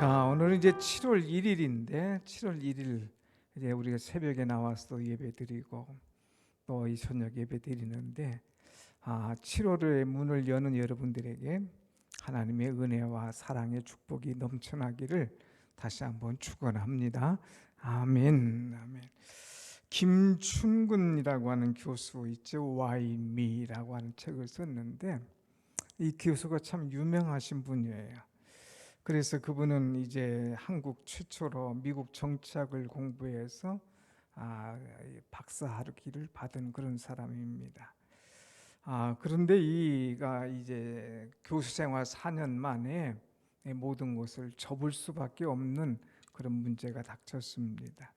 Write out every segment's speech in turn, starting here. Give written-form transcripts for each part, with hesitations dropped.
자, 오늘은 이제 7월 1일인데 7월 1일 이제 우리가 새벽에 나와서 예배드리고 또 이 저녁 예배드리는데 7월의 문을 여는 여러분들에게 하나님의 은혜와 사랑의 축복이 넘쳐나기를 다시 한번 축원합니다. 아멘. 아멘. 김춘근이라고 하는 교수 있죠. Why Me라고 하는 책을 썼는데 이 교수가 참 유명하신 분이에요. 그래서 그분은 이제 한국 최초로 미국 정치학을 공부해서 박사학위를 받은 그런 사람입니다. 그런데 이가 이제 교수 생활 4년 만에 모든 것을 접을 수밖에 없는 그런 문제가 닥쳤습니다.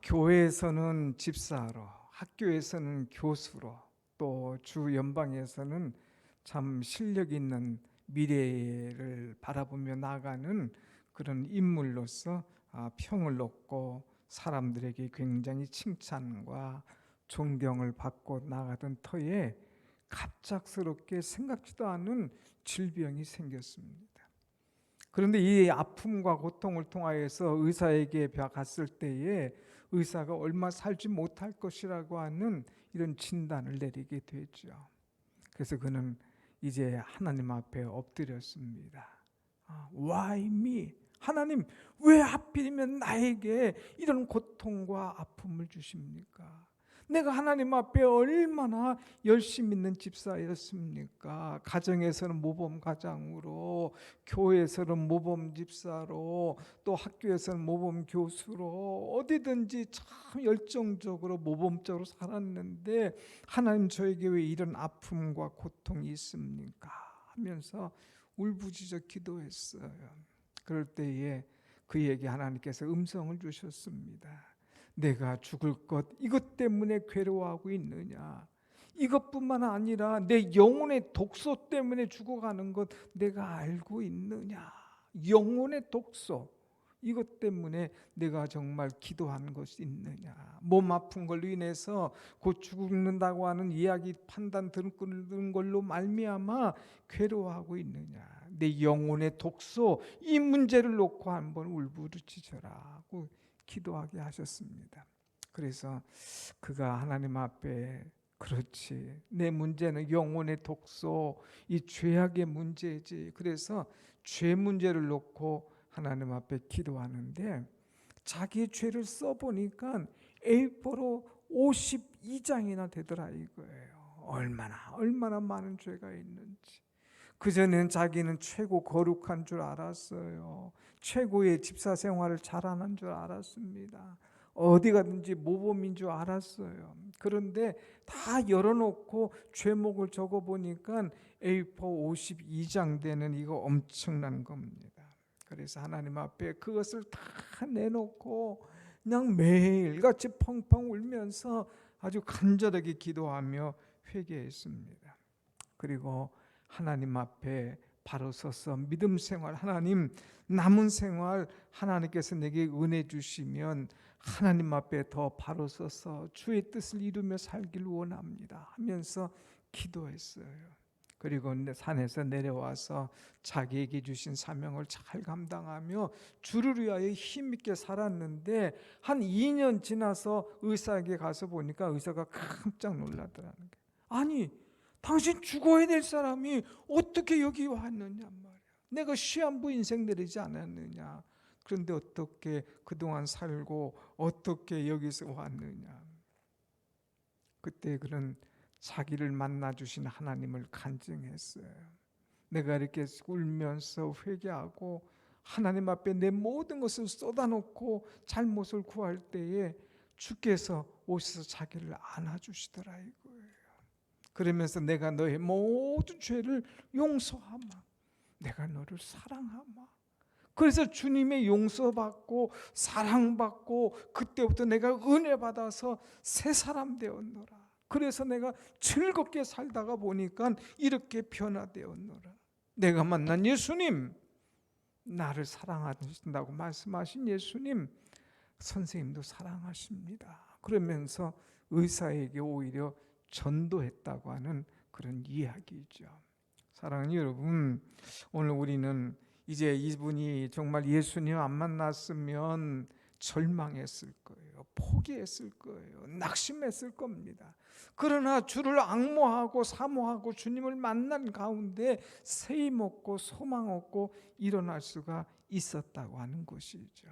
교회에서는 집사로, 학교에서는 교수로, 또 주 연방에서는 참 실력 있는 미래를 바라보며 나가는 그런 인물로서 평을 얻고 사람들에게 굉장히 칭찬과 존경을 받고 나가던 터에 갑작스럽게 생각지도 않은 질병이 생겼습니다. 그런데 이 아픔과 고통을 통하여서 의사에게 갔을 때에 의사가 얼마 살지 못할 것이라고 하는 이런 진단을 내리게 되죠. 그래서 그는 이제 하나님 앞에 엎드렸습니다. Why me? 하나님, 왜 하필이면 나에게 이런 고통과 아픔을 주십니까? 내가 하나님 앞에 얼마나 열심 있는 집사였습니까? 가정에서는 모범 가장으로, 교회에서는 모범 집사로, 또 학교에서는 모범 교수로 어디든지 참 열정적으로 모범적으로 살았는데 하나님 저에게 왜 이런 아픔과 고통이 있습니까? 하면서 울부짖어 기도했어요. 그럴 때에 그에게 하나님께서 음성을 주셨습니다. 내가 죽을 것 이것 때문에 괴로워하고 있느냐? 이것뿐만 아니라 내 영혼의 독소 때문에 죽어가는 것 내가 알고 있느냐? 영혼의 독소 이것 때문에 내가 정말 기도한 것이 있느냐? 몸 아픈 걸로 인해서 곧 죽는다고 하는 이야기 판단 듣는 걸로 말미암아 괴로워하고 있느냐? 내 영혼의 독소 이 문제를 놓고 한번 울부짖으라고 기도하게 하셨습니다. 그래서 그가 하나님 앞에 그렇지 내 문제는 영혼의 독소 이 죄악의 문제지. 그래서 죄 문제를 놓고 하나님 앞에 기도하는데 자기의 죄를 써보니까 A4로 52장이나 되더라 이거예요. 얼마나 많은 죄가 있는지. 그전에는 자기는 최고 거룩한 줄 알았어요. 최고의 집사 생활을 잘하는 줄 알았습니다. 어디 가든지 모범인 줄 알았어요. 그런데 다 열어놓고 죄목을 적어보니까 A4 52장 되는 이거 엄청난 겁니다. 그래서 하나님 앞에 그것을 다 내놓고 그냥 매일같이 펑펑 울면서 아주 간절하게 기도하며 회개했습니다. 그리고 하나님 앞에 바로 서서 믿음 생활, 하나님 남은 생활 하나님께서 내게 은혜 주시면 하나님 앞에 더 바로 서서 주의 뜻을 이루며 살길 원합니다 하면서 기도했어요. 그리고 산에서 내려와서 자기에게 주신 사명을 잘 감당하며 주를 위하여 힘있게 살았는데 한 2년 지나서 의사에게 가서 보니까 의사가 깜짝 놀라더라는 거예요. 아니 당신 죽어야 될 사람이 어떻게 여기 왔느냐 말이야. 내가 시한부 인생 내리지 않았느냐. 그런데 어떻게 그동안 살고 어떻게 여기서 왔느냐. 그때 그는 자기를 만나주신 하나님을 간증했어요. 내가 이렇게 울면서 회개하고 하나님 앞에 내 모든 것을 쏟아놓고 잘못을 구할 때에 주께서 오셔서 자기를 안아주시더라 이거예요. 그러면서 내가 너의 모든 죄를 용서하마. 내가 너를 사랑하마. 그래서 주님의 용서받고 사랑받고 그때부터 내가 은혜 받아서 새 사람 되었노라. 그래서 내가 즐겁게 살다가 보니까 이렇게 변화되었노라. 내가 만난 예수님, 나를 사랑하신다고 말씀하신 예수님, 선생님도 사랑하십니다. 그러면서 의사에게 오히려 전도했다고 하는 그런 이야기죠. 사랑하는 여러분, 오늘 우리는 이제 이분이 정말 예수님 안 만났으면 절망했을 거예요. 포기했을 거예요. 낙심했을 겁니다. 그러나 주를 앙모하고 사모하고 주님을 만난 가운데 세임 얻고 소망 얻고 일어날 수가 있었다고 하는 것이죠.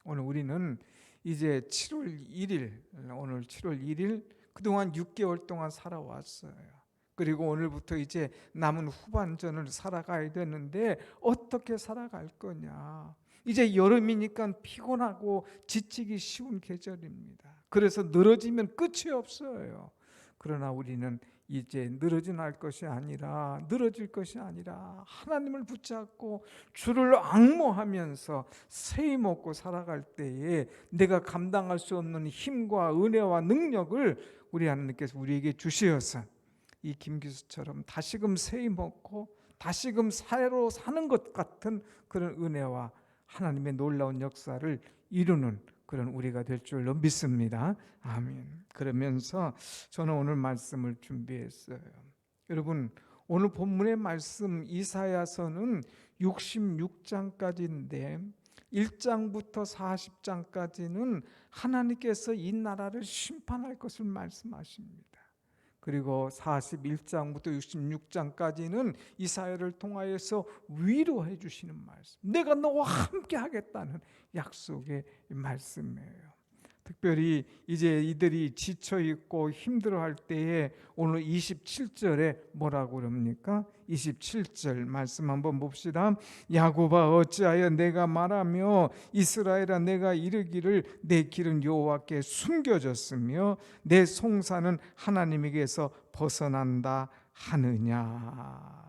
오늘 우리는 이제 7월 1일, 오늘 7월 1일 그동안 6개월 동안 살아왔어요. 그리고 오늘부터 이제 남은 후반전을 살아가야 되는데 어떻게 살아갈 거냐. 이제 여름이니까 피곤하고 지치기 쉬운 계절입니다. 그래서 늘어지면 끝이 없어요. 그러나 우리는 이제 늘어질 것이 아니라 하나님을 붙잡고 주를 앙모하면서 세임 먹고 살아갈 때에 내가 감당할 수 없는 힘과 은혜와 능력을 우리 하나님께서 우리에게 주시어서 이 김기수처럼 다시금 세임 먹고 다시금 새로 사는 것 같은 그런 은혜와 하나님의 놀라운 역사를 이루는 그런 우리가 될 줄로 믿습니다. 아멘. 그러면서 저는 오늘 말씀을 준비했어요. 여러분, 오늘 본문의 말씀 이사야서는 66장까지인데 1장부터 40장까지는 하나님께서 이 나라를 심판할 것을 말씀하십니다. 그리고 41장부터 66장까지는 이사야를 통하여서 위로해 주시는 말씀, 내가 너와 함께 하겠다는 약속의 말씀이에요. 특별히 이제 이들이 지쳐 있고 힘들어할 때에 오늘 27절에 뭐라고 그럽니까? 27절 말씀 한번 봅시다. 야곱아 어찌하여 내가 말하며 이스라엘아 내가 이르기를 내 길은 여호와께 숨겨졌으며 내 송사는 하나님에게서 벗어난다 하느냐.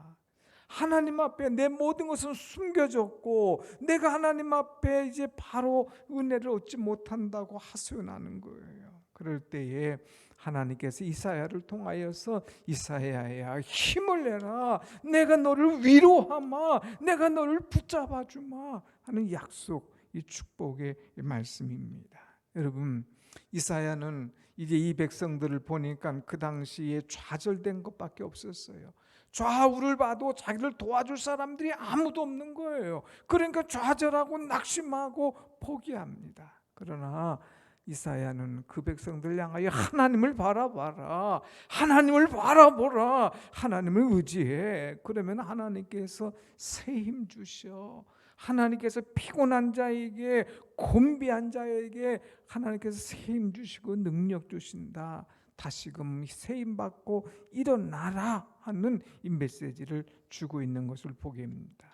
하나님 앞에 내 모든 것은 숨겨졌고 내가 하나님 앞에 이제 바로 은혜를 얻지 못한다고 하소연하는 거예요. 그럴 때에 하나님께서 이사야를 통하여서 이사야야 힘을 내라, 내가 너를 위로하마, 내가 너를 붙잡아 주마 하는 약속, 이 축복의 말씀입니다. 여러분, 이사야는 이제 이 백성들을 보니까 그 당시에 좌절된 것밖에 없었어요. 좌우를 봐도 자기를 도와줄 사람들이 아무도 없는 거예요. 그러니까 좌절하고 낙심하고 포기합니다. 그러나 이사야는 그 백성들 향하여 하나님을 바라봐라, 하나님을 바라보라, 하나님을 의지해. 그러면 하나님께서 새 힘 주셔. 하나님께서 피곤한 자에게, 곤비한 자에게 하나님께서 새 힘 주시고 능력 주신다. 다시금 새 힘 받고 일어나라 하는 이 메시지를 주고 있는 것을 보게 됩니다.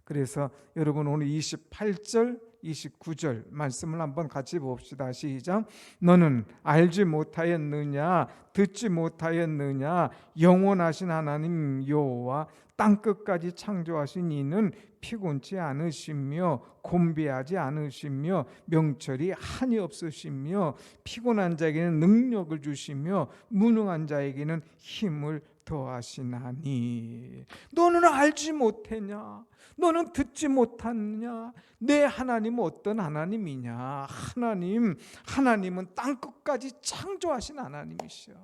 그래서 여러분 오늘 28절 29절 말씀을 한번 같이 봅시다. 시작. 너는 알지 못하였느냐, 듣지 못하였느냐, 영원하신 하나님 여호와 땅끝까지 창조하신 이는 피곤치 않으시며 곤비하지 않으시며 명철이 한이 없으시며 피곤한 자에게는 능력을 주시며 무능한 자에게는 힘을 더하시나니. 너는 알지 못했냐? 너는 듣지 못하느냐? 내 하나님은 어떤 하나님이냐? 하나님은 땅끝까지 창조하신 하나님이시여.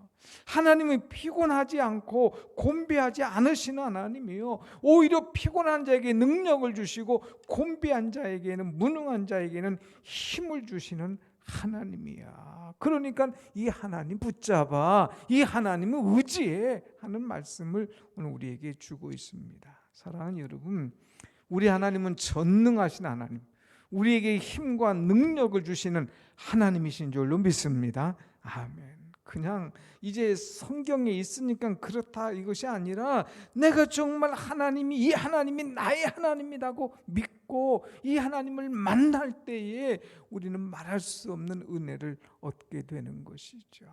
하나님은 피곤하지 않고 곤비하지 않으시는 하나님이요, 오히려 피곤한 자에게 능력을 주시고 곤비한 자에게는, 무능한 자에게는 힘을 주시는 하나님이야. 그러니까 이 하나님 붙잡아, 이 하나님을 의지해 하는 말씀을 오늘 우리에게 주고 있습니다. 사랑하는 여러분, 우리 하나님은 전능하신 하나님, 우리에게 힘과 능력을 주시는 하나님이신 줄로 믿습니다. 아멘. 그냥 이제 성경에 있으니까 그렇다 이것이 아니라 내가 정말 이 하나님이 나의 하나님이라고 믿고 이 하나님을 만날 때에 우리는 말할 수 없는 은혜를 얻게 되는 것이죠.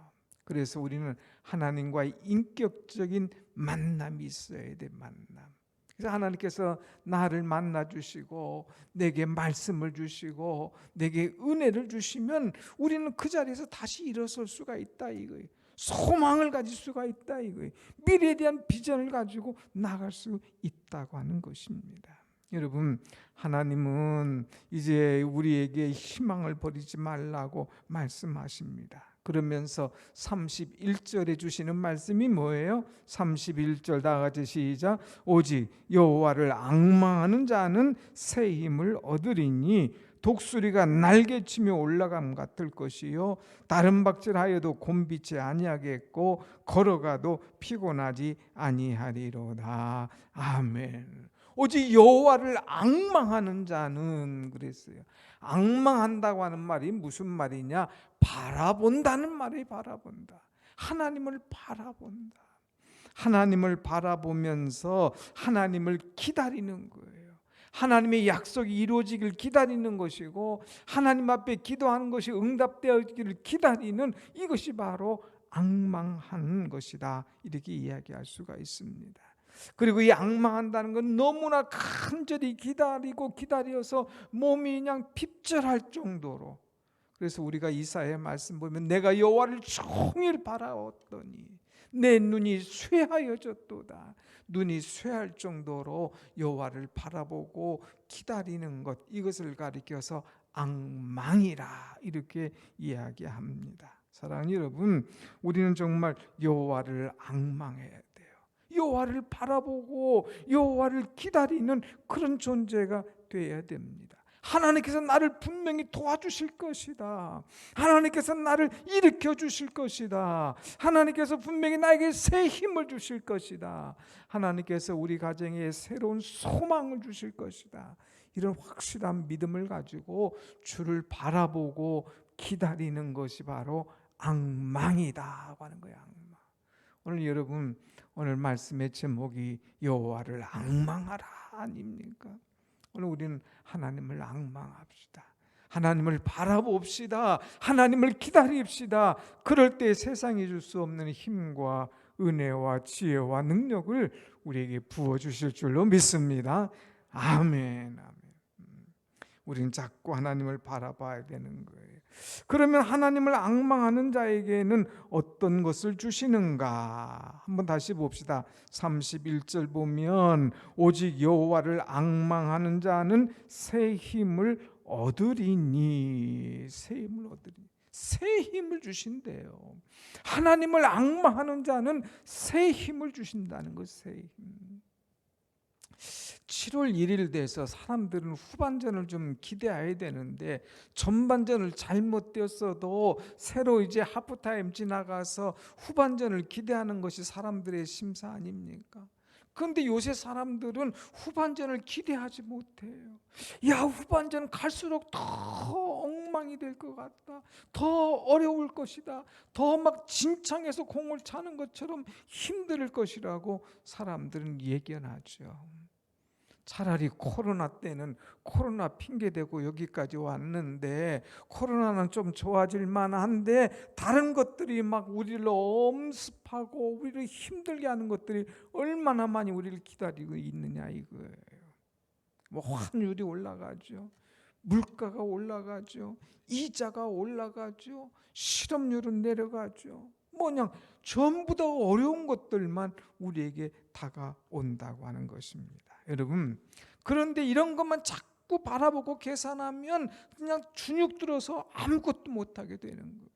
그래서 우리는 하나님과의 인격적인 만남이 있어야 돼. 만남. 그래서 하나님께서 나를 만나 주시고 내게 말씀을 주시고 내게 은혜를 주시면 우리는 그 자리에서 다시 일어설 수가 있다 이거예요. 소망을 가질 수가 있다 이거예요. 미래에 대한 비전을 가지고 나갈 수 있다고 하는 것입니다. 여러분, 하나님은 이제 우리에게 희망을 버리지 말라고 말씀하십니다. 그러면서 31절에 주시는 말씀이 뭐예요? 31절 다 같이 시작. 오직 여호와를 앙망하는 자는 새 힘을 얻으리니 독수리가 날개치며 올라감 같을 것이요 다른 박질하여도 곤비치 아니하겠고 걸어가도 피곤하지 아니하리로다. 아멘. 오직 여호와를 앙망하는 자는 그랬어요. 앙망한다고 하는 말이 무슨 말이냐? 바라본다는 말이 바라본다. 하나님을 바라본다. 하나님을 바라보면서 하나님을 기다리는 거예요. 하나님의 약속이 이루어지길 기다리는 것이고 하나님 앞에 기도하는 것이 응답되어지기를 기다리는 이것이 바로 앙망하는 것이다. 이렇게 이야기할 수가 있습니다. 그리고 이 앙망한다는 건 너무나 간절히 기다리고 기다려서 몸이 그냥 핍절할 정도로. 그래서 우리가 이사야의 말씀 보면 내가 여호와를 종일 바라었더니 내 눈이 쇠하여졌도다. 눈이 쇠할 정도로 여호와를 바라보고 기다리는 것, 이것을 가리켜서 앙망이라 이렇게 이야기합니다. 사랑하는 여러분, 우리는 정말 여호와를 앙망해야 돼요. 여호와를 바라보고 여호와를 기다리는 그런 존재가 되어야 됩니다. 하나님께서 나를 분명히 도와주실 것이다. 하나님께서 나를 일으켜 주실 것이다. 하나님께서 분명히 나에게 새 힘을 주실 것이다. 하나님께서 우리 가정에 새로운 소망을 주실 것이다. 이런 확실한 믿음을 가지고 주를 바라보고 기다리는 것이 바로 앙망이다 하는 거예요. 앙망. 오늘 여러분, 오늘 말씀의 제목이 여호와를 앙망하라 아닙니까? 오늘 우리는 하나님을 앙망합시다. 하나님을 바라봅시다. 하나님을 기다립시다. 그럴 때 세상이 줄 수 없는 힘과 은혜와 지혜와 능력을 우리에게 부어주실 줄로 믿습니다. 아멘. 우리는 자꾸 하나님을 바라봐야 되는 거예요. 그러면 하나님을 앙망하는 자에게는 어떤 것을 주시는가? 한번 다시 봅시다. 31절 보면 오직 여호와를 앙망하는 자는 새 힘을 얻으리니, 새 힘을 얻으리니, 새 힘을 주신대요. 하나님을 앙망하는 자는 새 힘을 주신다는 것. 새 힘. 7월 1일 돼서 사람들은 후반전을 좀 기대해야 되는데 전반전을 잘못 뛰었어도 새로 이제 하프타임 지나가서 후반전을 기대하는 것이 사람들의 심사 아닙니까? 그런데 요새 사람들은 후반전을 기대하지 못해요. 야, 후반전 갈수록 더 엉망이 될 것 같다. 더 어려울 것이다. 더 막 진창에서 공을 차는 것처럼 힘들 것이라고 사람들은 예견하죠. 차라리 코로나 때는 코로나 핑계대고 여기까지 왔는데 코로나는 좀 좋아질 만한데 다른 것들이 막 우리를 엄습하고 우리를 힘들게 하는 것들이 얼마나 많이 우리를 기다리고 있느냐 이거예요. 뭐 환율이 올라가죠. 물가가 올라가죠. 이자가 올라가죠. 실업률은 내려가죠. 그냥 전부 다 어려운 것들만 우리에게 다가온다고 하는 것입니다. 여러분, 그런데 이런 것만 자꾸 바라보고 계산하면 그냥 주눅 들어서 아무것도 못하게 되는 거예요.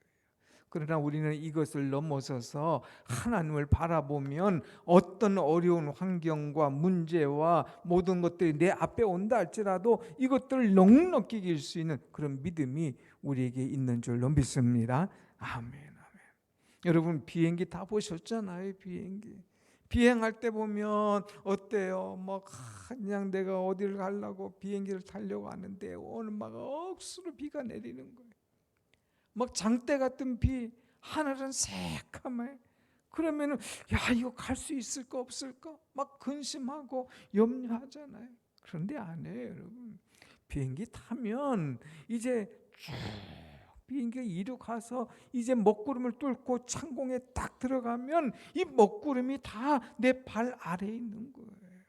그러나 우리는 이것을 넘어서서 하나님을 바라보면 어떤 어려운 환경과 문제와 모든 것들이 내 앞에 온다 할지라도 이것들을 넉넉히 이길 수 있는 그런 믿음이 우리에게 있는 줄로 믿습니다. 아멘, 아멘. 여러분, 비행기 다 보셨잖아요. 비행할 때 보면 어때요? 그냥 내가 어디를 가려고 비행기를 타려고 하는데 오늘 막 억수로 비가 내리는 거예요. 막 장대 같은 비, 하늘은 새까매. 그러면은 야, 이거 갈 수 있을까 없을까? 막 근심하고 염려하잖아요. 그런데 안 해요, 여러분. 비행기 타면 이제 쭉 비행기가 이륙해서 이제 먹구름을 뚫고 창공에 딱 들어가면 이 먹구름이 다 내 발 아래에 있는 거예요.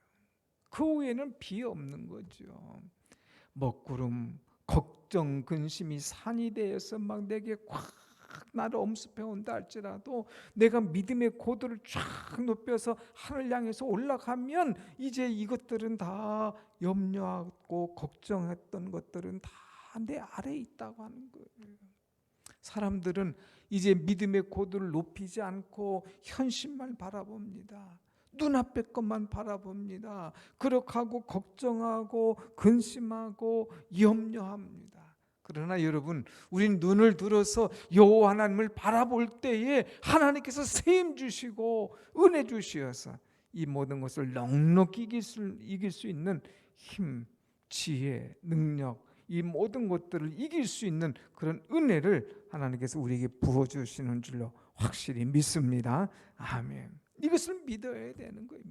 그 후에는 비 없는 거죠. 먹구름, 걱정, 근심이 산이 되어서 막 내게 꽉 나를 엄습해 온다 할지라도 내가 믿음의 고도를 쫙 높여서 하늘 향해서 올라가면 이제 이것들은 다 염려하고 걱정했던 것들은 다 내 아래에 있다고 하는 거예요. 사람들은 이제 믿음의 고도를 높이지 않고 현실만 바라봅니다. 눈앞의 것만 바라봅니다. 그렇게 하고 걱정하고 근심하고 염려합니다. 그러나 여러분, 우린 눈을 들어서 여호와 하나님을 바라볼 때에 하나님께서 세임 주시고 은혜 주시어서 이 모든 것을 넉넉히 이길 수 있는 힘, 지혜, 능력, 이 모든 것들을 이길 수 있는 그런 은혜를 하나님께서 우리에게 부어주시는 줄로 확실히 믿습니다. 아멘. 이것을 믿어야 되는 거예요.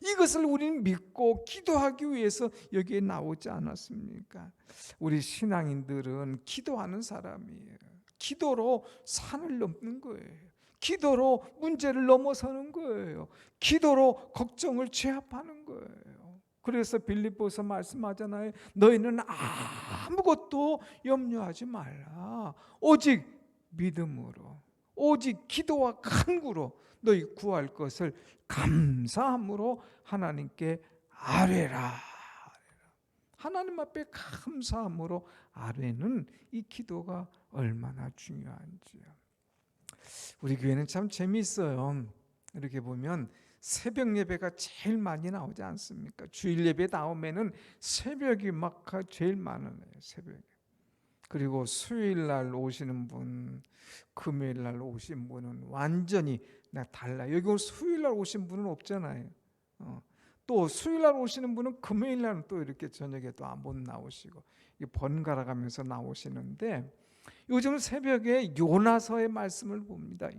이것을 우리는 믿고 기도하기 위해서 여기에 나오지 않았습니까? 우리 신앙인들은 기도하는 사람이에요. 기도로 산을 넘는 거예요. 기도로 문제를 넘어서는 거예요. 기도로 걱정을 제압하는 거예요. 그래서 빌립보서 말씀하잖아요. 너희는 아무것도 염려하지 말라. 오직 믿음으로, 오직 기도와 간구로 너희 구할 것을 감사함으로 하나님께 아뢰라. 하나님 앞에 감사함으로 아뢰는 이 기도가 얼마나 중요한지요. 우리 교회는 참 재미있어요. 이렇게 보면 새벽 예배가 제일 많이 나오지 않습니까? 주일 예배 나오면은 새벽이 막 제일 많아요. 새벽에. 그리고 수요일 날 오시는 분, 금요일 날 오신 분은 완전히 달라요. 여기 수요일 날 오신 분은 없잖아요. 또 수요일 날 오시는 분은 금요일 날은 또 이렇게 저녁에 또 못 나오시고 번갈아 가면서 나오시는데, 요즘 새벽에 요나서의 말씀을 봅니다.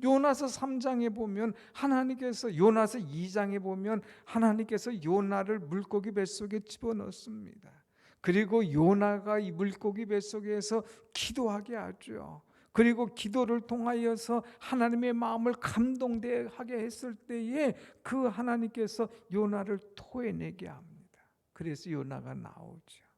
요나서 3장에 보면 하나님께서, 요나서 2장에 보면 하나님께서 요나를 물고기 뱃속에 집어넣습니다. 그리고 요나가 이 물고기 뱃속에서 기도하게 하죠. 그리고 기도를 통하여서 하나님의 마음을 감동하게 했을 때에 그 하나님께서 요나를 토해내게 합니다. 그래서 요나가 나오죠.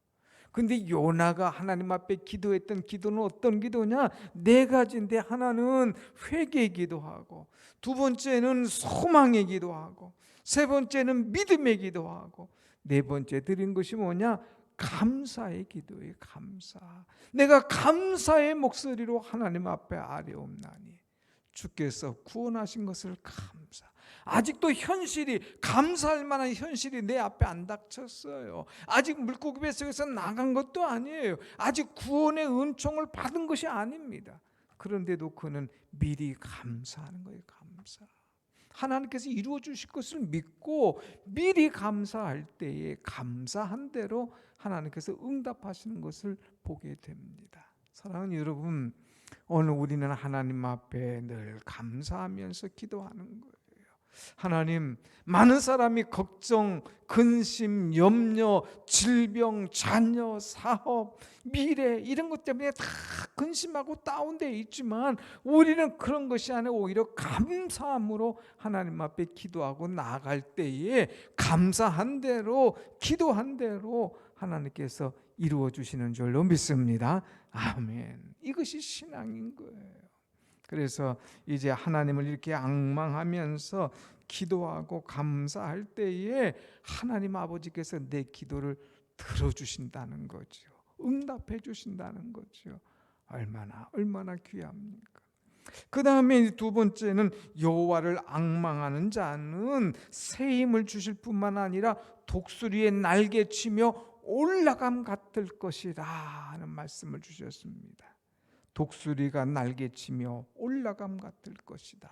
근데 요나가 하나님 앞에 기도했던 기도는 어떤 기도냐? 네 가지인데, 하나는 회개의 기도하고, 두 번째는 소망의 기도하고, 세 번째는 믿음의 기도하고, 네 번째 드린 것이 뭐냐? 감사의 기도예요. 감사. 내가 감사의 목소리로 하나님 앞에 아뢰옵나니 주께서 구원하신 것을 감사. 아직도 현실이, 감사할 만한 현실이 내 앞에 안 닥쳤어요. 아직 물고기 뱃속에서 나간 것도 아니에요. 아직 구원의 은총을 받은 것이 아닙니다. 그런데도 그는 미리 감사하는 거예요. 감사. 하나님께서 이루어 주실 것을 믿고 미리 감사할 때에 감사한 대로 하나님께서 응답하시는 것을 보게 됩니다. 사랑하는 여러분, 오늘 우리는 하나님 앞에 늘 감사하면서 기도하는 거예요. 하나님, 많은 사람이 걱정, 근심, 염려, 질병, 자녀, 사업, 미래 이런 것 때문에 다 근심하고 다운되어 있지만, 우리는 그런 것이 아니라 오히려 감사함으로 하나님 앞에 기도하고 나아갈 때에 감사한 대로, 기도한 대로 하나님께서 이루어 주시는 줄로 믿습니다. 아멘. 이것이 신앙인 거예요. 그래서 이제 하나님을 이렇게 앙망하면서 기도하고 감사할 때에 하나님 아버지께서 내 기도를 들어주신다는 거죠. 응답해 주신다는 거죠. 얼마나 귀합니까? 그 다음에 두 번째는 여호와를 앙망하는 자는 새 힘을 주실 뿐만 아니라 독수리의 날개치며 올라감 같을 것이라 하는 말씀을 주셨습니다. 독수리가 날개치며 올라감 같을 것이다.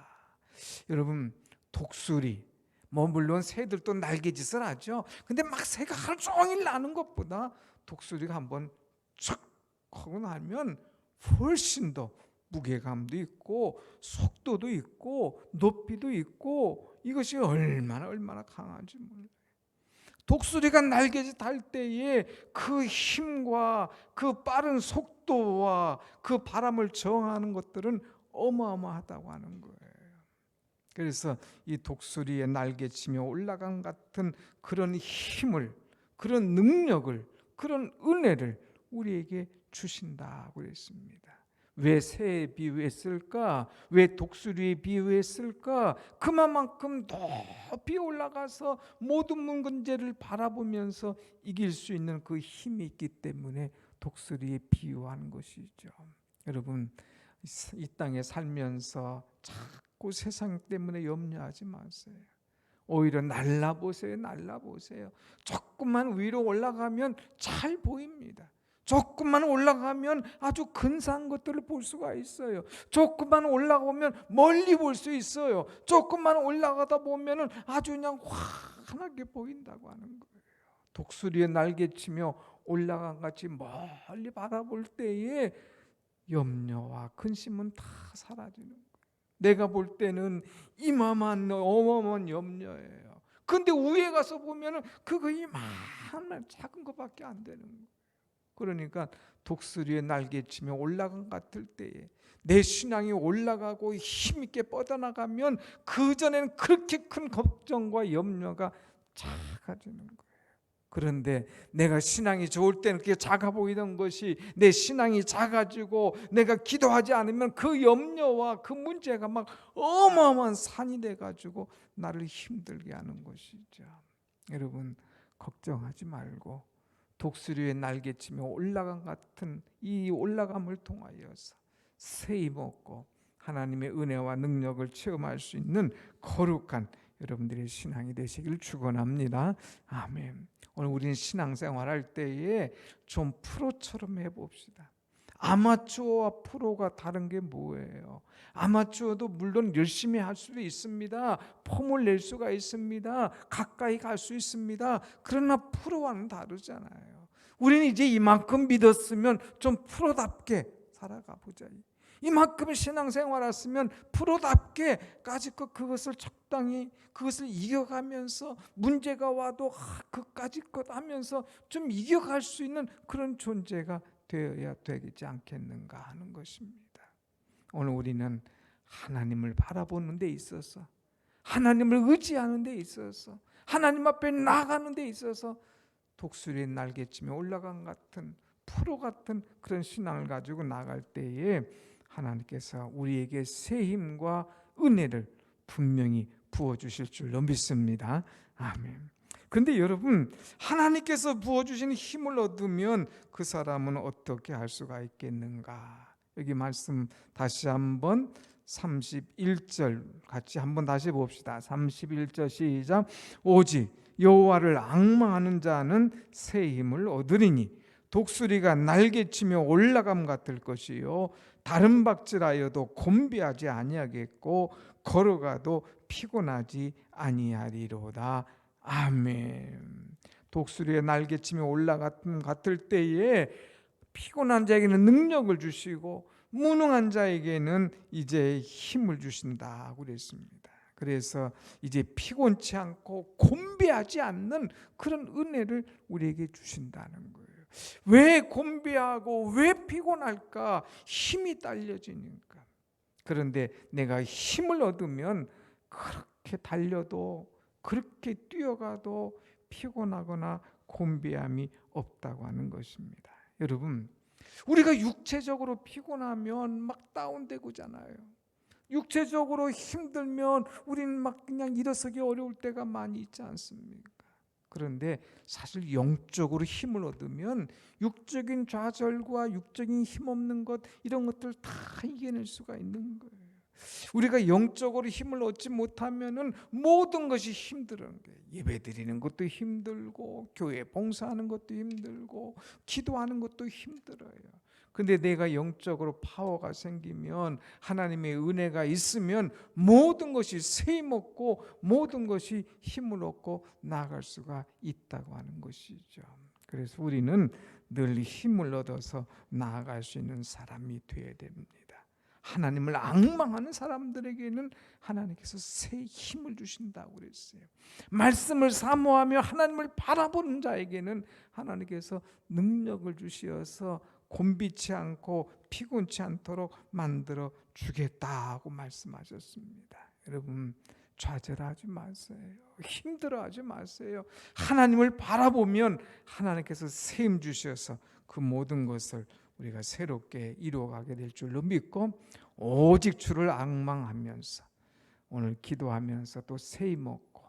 여러분, 독수리, 물론 새들도 날개짓을 하죠. 근데 막 새가 하루 종일 나는 것보다 독수리가 한번 촥 하고 나면 훨씬 더 무게감도 있고 속도도 있고 높이도 있고, 이것이 얼마나 강한지 몰라요. 독수리가 날개짓 할 때에 그 힘과 그 빠른 속도와 그 바람을 저항하는 것들은 어마어마하다고 하는 거예요. 그래서 이 독수리의 날개치며 올라간 같은 그런 힘을, 그런 능력을, 그런 은혜를 우리에게 주신다고 했습니다. 왜 새에 비유했을까? 왜 독수리에 비유했을까? 그만큼 높이 올라가서 모든 문제를 바라보면서 이길 수 있는 그 힘이 있기 때문에 독수리에 비유한 것이죠. 여러분, 이 땅에 살면서 자꾸 세상 때문에 염려하지 마세요. 오히려 날라보세요. 날라보세요. 조금만 위로 올라가면 잘 보입니다. 조금만 올라가면 아주 근사한 것들을 볼 수가 있어요. 조금만 올라오면 멀리 볼 수 있어요. 조금만 올라가다 보면 아주 그냥 환하게 보인다고 하는 거예요. 독수리의 날개치며 올라간 같이 멀리 바라볼 때에 염려와 근심은 다 사라지는 거예요. 내가 볼 때는 이만한 어마어마한 염려예요. 근데 위에 가서 보면은 그거 이만한 작은 것밖에 안 되는 거예요. 그러니까 독수리의 날개치며 올라간 같을 때에 내 신앙이 올라가고 힘있게 뻗어나가면 그전에는 그렇게 큰 걱정과 염려가 작아지는 거예요. 그런데 내가 신앙이 좋을 때는 그게 작아 보이던 것이 내 신앙이 작아지고 내가 기도하지 않으면 그 염려와 그 문제가 막 어마어마한 산이 돼가지고 나를 힘들게 하는 것이죠. 여러분, 걱정하지 말고 독수리의 날개치며 올라간 같은 이 올라감을 통하여서 세임 얻고 하나님의 은혜와 능력을 체험할 수 있는 거룩한 여러분들의 신앙이 되시길 축원합니다. 아멘. 오늘 우리는 신앙생활 할 때에 좀 프로처럼 해봅시다. 아마추어와 프로가 다른 게 뭐예요? 아마추어도 물론 열심히 할 수도 있습니다. 폼을 낼 수가 있습니다. 가까이 갈 수 있습니다. 그러나 프로와는 다르잖아요. 우리는 이제 이만큼 믿었으면 좀 프로답게 살아가 보자. 이만큼 신앙생활 했으면 프로답게 까짓것 그것을 적당히 그것을 이겨가면서 문제가 와도 그까짓것 하면서 좀 이겨갈 수 있는 그런 존재가 되어야 되지 않겠는가 하는 것입니다. 오늘 우리는 하나님을 바라보는 데 있어서, 하나님을 의지하는 데 있어서, 하나님 앞에 나가는 데 있어서 독수리의 날개치며 올라간 같은 프로 같은 그런 신앙을 가지고 나갈 때에 하나님께서 우리에게 새 힘과 은혜를 분명히 부어주실 줄로 믿습니다. 아멘. 근데 여러분, 하나님께서 부어주신 힘을 얻으면 그 사람은 어떻게 할 수가 있겠는가? 여기 말씀 다시 한번 31절 같이 한번 다시 봅시다. 31절 시작. 오직 여호와를 앙망하는 자는 새 힘을 얻으리니 독수리가 날개치며 올라감 같을 것이요 다른 박질하여도 곤비하지 아니하겠고 걸어가도 피곤하지 아니하리로다. 아멘. 독수리의 날개치며 올라감 같을 때에 피곤한 자에게는 능력을 주시고 무능한 자에게는 이제 힘을 주신다고 그랬습니다. 그래서 이제 피곤치 않고 곤비하지 않는 그런 은혜를 우리에게 주신다는 거예요. 왜 곤비하고 왜 피곤할까? 힘이 딸려지니까. 그런데 내가 힘을 얻으면 그렇게 달려도 그렇게 뛰어가도 피곤하거나 곤비함이 없다고 하는 것입니다. 여러분, 우리가 육체적으로 피곤하면 막 다운되고잖아요. 육체적으로 힘들면 우리는 막 그냥 일어서기 어려울 때가 많이 있지 않습니까? 그런데 사실 영적으로 힘을 얻으면 육적인 좌절과 육적인 힘없는 것 이런 것들 다 이겨낼 수가 있는 거예요. 우리가 영적으로 힘을 얻지 못하면은 모든 것이 힘든 거예요. 예배드리는 것도 힘들고 교회 봉사하는 것도 힘들고 기도하는 것도 힘들어요. 근데 내가 영적으로 파워가 생기면 하나님의 은혜가 있으면 모든 것이 셈 얻고 모든 것이 힘을 얻고 나아갈 수가 있다고 하는 것이죠. 그래서 우리는 늘 힘을 얻어서 나아갈 수 있는 사람이 되어야 됩니다. 하나님을 앙망하는 사람들에게는 하나님께서 새 힘을 주신다고 그랬어요. 말씀을 사모하며 하나님을 바라보는 자에게는 하나님께서 능력을 주시어서 곤비치 않고 피곤치 않도록 만들어 주겠다고 말씀하셨습니다. 여러분, 좌절하지 마세요. 힘들어하지 마세요. 하나님을 바라보면 하나님께서 새 힘 주셔서 그 모든 것을 우리가 새롭게 이루어가게 될 줄로 믿고 오직 주를 앙망하면서 오늘 기도하면서 또 새 힘 얻고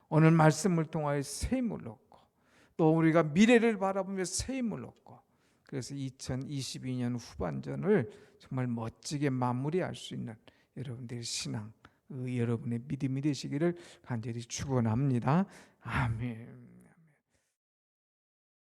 오늘 말씀을 통하여 새 힘을 얻고 또 우리가 미래를 바라보며 새 힘을 얻고 그래서 2022년 후반전을 정말 멋지게 마무리할 수 있는 여러분들의 신앙, 여러분의 믿음이 되시기를 간절히 축원합니다. 아멘.